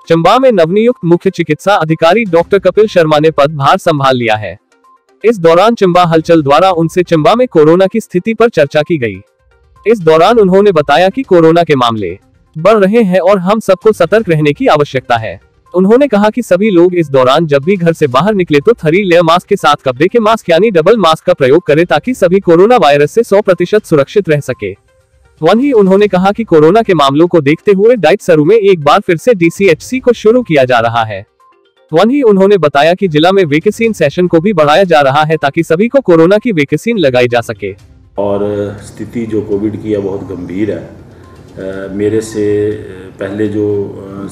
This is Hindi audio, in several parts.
चंबा में नवनियुक्त मुख्य चिकित्सा अधिकारी डॉक्टर कपिल शर्मा ने पदभार संभाल लिया है। इस दौरान चंबा हलचल द्वारा उनसे चंबा में कोरोना की स्थिति पर चर्चा की गई। इस दौरान उन्होंने बताया कि कोरोना के मामले बढ़ रहे हैं और हम सबको सतर्क रहने की आवश्यकता है। उन्होंने कहा कि सभी लोग इस दौरान जब भी घर से बाहर निकले तो 3 लेयर मास्क के साथ कपड़े के मास्क यानी डबल मास्क का प्रयोग करें ताकि सभी कोरोना वायरस से 100% सुरक्षित रह सके। वहीं उन्होंने कहा कि कोरोना के मामलों को देखते हुए डाइट सरू में एक बार फिर से DCHC को शुरू किया जा रहा है। वहीं उन्होंने बताया कि जिला में वैक्सीन सेशन को भी बढ़ाया जा रहा है ताकि सभी को कोरोना की वैक्सीन लगाई जा सके। और स्थिति जो कोविड की है बहुत गंभीर है। मेरे से पहले जो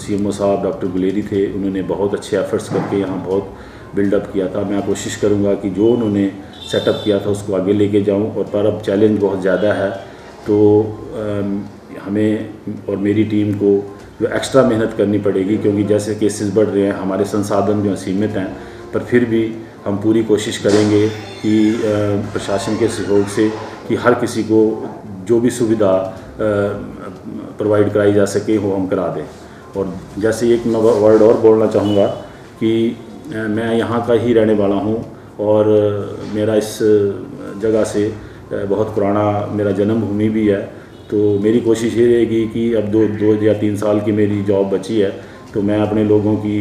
CMO साहब डॉक्टर गुलेरी थे, उन्होंने बहुत अच्छे एफर्ट्स करके यहाँ बहुत बिल्डअप किया था। मैं कोशिश करूँगा कि जो उन्होंने सेटअप किया था उसको आगे लेके जाऊँ। और पर अब चैलेंज बहुत ज़्यादा है, तो हमें और मेरी टीम को जो एक्स्ट्रा मेहनत करनी पड़ेगी, क्योंकि जैसे केसेस बढ़ रहे हैं, हमारे संसाधन जो सीमित हैं, पर फिर भी हम पूरी कोशिश करेंगे कि प्रशासन के सहयोग से कि हर किसी को जो भी सुविधा प्रोवाइड कराई जा सके वो हम करा दें। और जैसे एक वर्ड और बोलना चाहूँगा कि मैं यहाँ का ही रहने वाला हूँ और मेरा इस जगह से बहुत पुराना मेरा जन्मभूमि भी है। तो मेरी कोशिश ये रहेगी कि अब 2 या 3 साल की मेरी जॉब बची है, तो मैं अपने लोगों की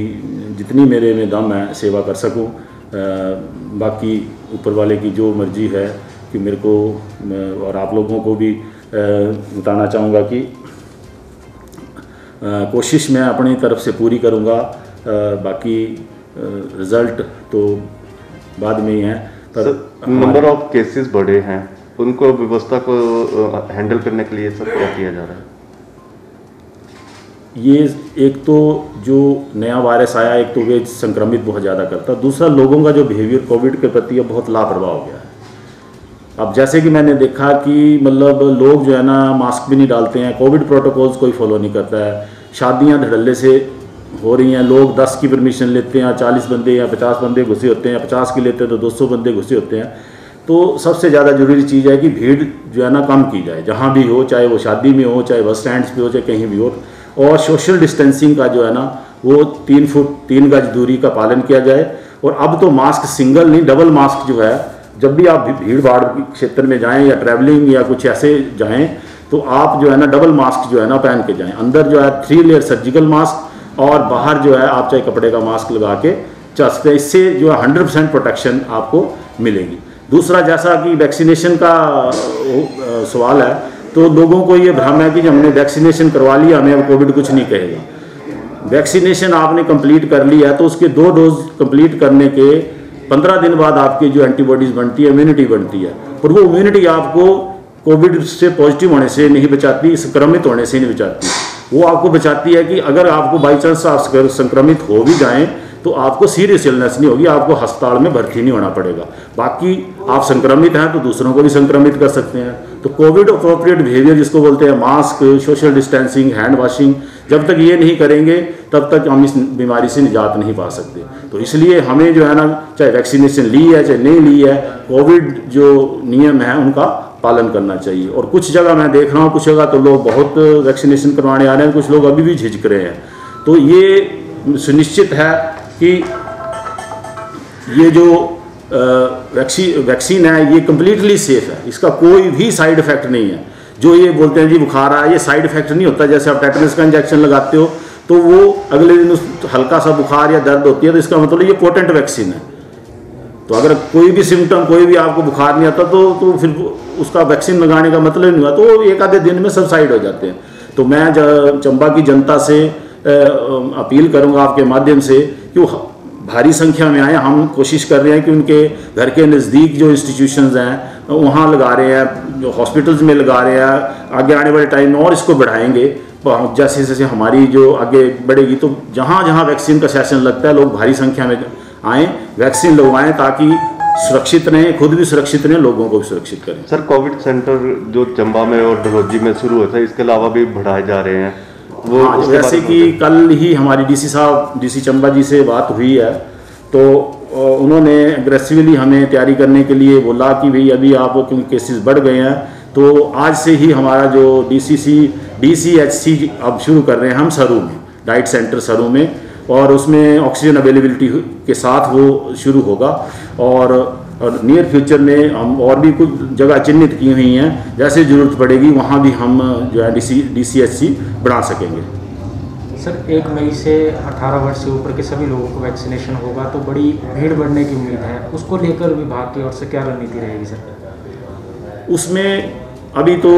जितनी मेरे में दम है सेवा कर सकूं। बाकी ऊपर वाले की जो मर्जी है कि मेरे को और आप लोगों को भी बताना चाहूँगा कि कोशिश मैं अपनी तरफ से पूरी करूँगा। बाकी रिज़ल्ट तो बाद में ही है। पर नंबर ऑफ केसेस बढ़े हैं, उनको व्यवस्था को हैंडल करने के लिए सब क्या किया जा रहा है? ये एक तो जो नया वायरस आया, एक तो वे संक्रमित बहुत ज़्यादा करता, दूसरा लोगों का जो बिहेवियर कोविड के प्रति अब बहुत लापरवाह हो गया है। अब जैसे कि मैंने देखा कि मतलब लोग जो है ना मास्क भी नहीं डालते हैं, कोविड प्रोटोकॉल्स कोई फॉलो नहीं करता है। शादियां धड़ल्ले से हो रही हैं, लोग 10 की परमिशन लेते हैं, 40 बंदे या 50 बंदे घुसे होते हैं, 50 की लेते हैं तो 200 बंदे घुसे होते हैं। तो सबसे ज़्यादा ज़रूरी चीज़ है कि भीड़ जो है ना कम की जाए, जहाँ भी हो, चाहे वो शादी में हो, चाहे बस स्टैंड्स पे हो, चाहे कहीं भी हो। और सोशल डिस्टेंसिंग का जो है ना वो 3 फुट 3 गज दूरी का पालन किया जाए। और अब तो मास्क सिंगल नहीं, डबल मास्क जो है, जब भी आप भीड़ भाड़ क्षेत्र में जाएं या ट्रैवलिंग या कुछ ऐसे जाएं, तो आप जो है ना डबल मास्क जो है ना पहन के जाएं। अंदर जो है 3 लेयर सर्जिकल मास्क और बाहर जो है आप चाहे कपड़े का मास्क लगा के चल सकते हैं। इससे जो है 100% प्रोटेक्शन आपको मिलेगी। दूसरा, जैसा कि वैक्सीनेशन का सवाल है, तो लोगों को ये भ्रम है कि हमने वैक्सीनेशन करवा लिया, हमें अब कोविड कुछ नहीं कहेगा। वैक्सीनेशन आपने कंप्लीट कर लिया है तो उसके 2 डोज कंप्लीट करने के 15 दिन बाद आपकी जो एंटीबॉडीज बनती है, इम्यूनिटी बनती है। और वो इम्यूनिटी आपको कोविड से पॉजिटिव होने से नहीं बचाती, संक्रमित होने से नहीं बचाती। वो आपको बचाती है कि अगर आपको बाई चांस आप संक्रमित हो भी जाएं तो आपको सीरियस इलनेस नहीं होगी, आपको अस्पताल में भर्ती नहीं होना पड़ेगा। बाकी आप संक्रमित हैं तो दूसरों को भी संक्रमित कर सकते हैं। तो कोविड अप्रोप्रिएट बिहेवियर जिसको बोलते हैं, mask, social distancing, hand washing, जब तक ये नहीं करेंगे तब तक हम इस बीमारी से निजात नहीं पा सकते। तो इसलिए हमें जो है ना, चाहे वैक्सीनेशन ली है चाहे नहीं ली है, कोविड जो नियम है उनका पालन करना चाहिए। और कुछ जगह मैं देख रहा हूँ, कुछ जगह तो लोग बहुत वैक्सीनेशन करवाने आ रहे हैं, कुछ लोग अभी भी झिझक रहे हैं। तो ये सुनिश्चित है कि ये जो वैक्सीन है ये कम्प्लीटली सेफ है, इसका कोई भी साइड इफेक्ट नहीं है। जो ये बोलते हैं जी बुखार आया, ये साइड इफेक्ट नहीं होता। जैसे आप टेटनस का इंजेक्शन लगाते हो तो वो अगले दिन हल्का सा बुखार या दर्द होती है, तो इसका मतलब ये पोटेंट वैक्सीन है। तो अगर कोई भी सिम्टम, कोई भी आपको बुखार नहीं आता तो फिर उसका वैक्सीन लगाने का मतलब नहीं हुआ, तो 1 आधे दिन में सबसाइड हो जाते हैं। तो मैं चंबा की जनता से अपील करूंगा आपके माध्यम से कि वो भारी संख्या में आए। हम कोशिश कर रहे हैं कि उनके घर के नज़दीक जो इंस्टीट्यूशंस हैं वहाँ लगा रहे हैं, जो हॉस्पिटल्स में लगा रहे हैं। आगे आने वाले टाइम में और इसको बढ़ाएंगे, जैसे जैसे हमारी जो आगे बढ़ेगी। तो जहाँ जहाँ वैक्सीन का सेशन लगता है लोग भारी संख्या में आएँ, वैक्सीन लगवाएँ ताकि सुरक्षित रहें, खुद भी सुरक्षित रहें, लोगों को भी सुरक्षित करें। सर, कोविड सेंटर जो चंबा में और डलहौजी में शुरू होता है, इसके अलावा भी बढ़ाए जा रहे हैं वो? हाँ, जैसे कि कल ही हमारी डीसी चंबा जी से बात हुई है, तो उन्होंने एग्रेसिवली हमें तैयारी करने के लिए बोला कि भाई अभी आप क्योंकि केसेस बढ़ गए हैं तो आज से ही हमारा जो DCHC अब शुरू कर रहे हैं हम सरू में। डाइट सेंटर सरों में, और उसमें ऑक्सीजन अवेलेबिलिटी के साथ वो शुरू होगा। और नियर फ्यूचर में हम और भी कुछ जगह चिन्हित की हुई हैं, जैसे ज़रूरत पड़ेगी वहाँ भी हम जो है DCHC बढ़ा सकेंगे। सर 1 मई से 18 वर्ष से ऊपर के सभी लोगों को वैक्सीनेशन होगा, तो बड़ी भीड़ बढ़ने की उम्मीद है, उसको लेकर विभाग की ओर से क्या रणनीति रहेगी सर? उसमें अभी तो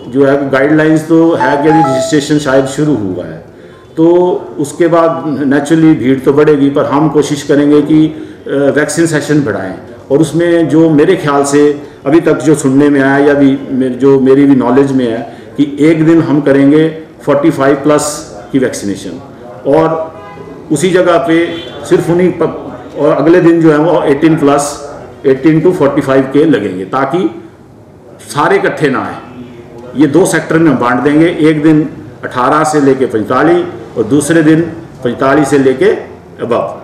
जो है गाइडलाइंस तो है कि अभी रजिस्ट्रेशन शायद शुरू हुआ है, तो उसके बाद नेचुरली भीड़ तो बढ़ेगी, पर हम कोशिश करेंगे कि वैक्सीन सेशन बढ़ाएं। और उसमें जो मेरे ख्याल से अभी तक जो सुनने में आया या भी जो मेरी भी नॉलेज में है कि एक दिन हम करेंगे 45+ की वैक्सीनेशन, और उसी जगह पे सिर्फ उन्हीं और अगले दिन जो है वो 18 to 45 के लगेंगे, ताकि सारे इकट्ठे ना आए। ये 2 सेक्टर में बांट देंगे, एक दिन 18 से लेके 45 और दूसरे दिन 45 से लेके अबव।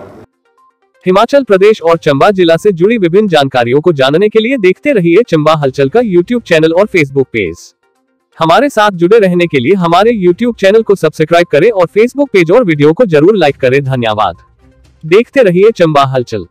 हिमाचल प्रदेश और चंबा जिला से जुड़ी विभिन्न जानकारियों को जानने के लिए देखते रहिए चंबा हलचल का YouTube चैनल और Facebook पेज। हमारे साथ जुड़े रहने के लिए हमारे YouTube चैनल को सब्सक्राइब करें और Facebook पेज और वीडियो को जरूर लाइक करें। धन्यवाद। देखते रहिए चंबा हलचल।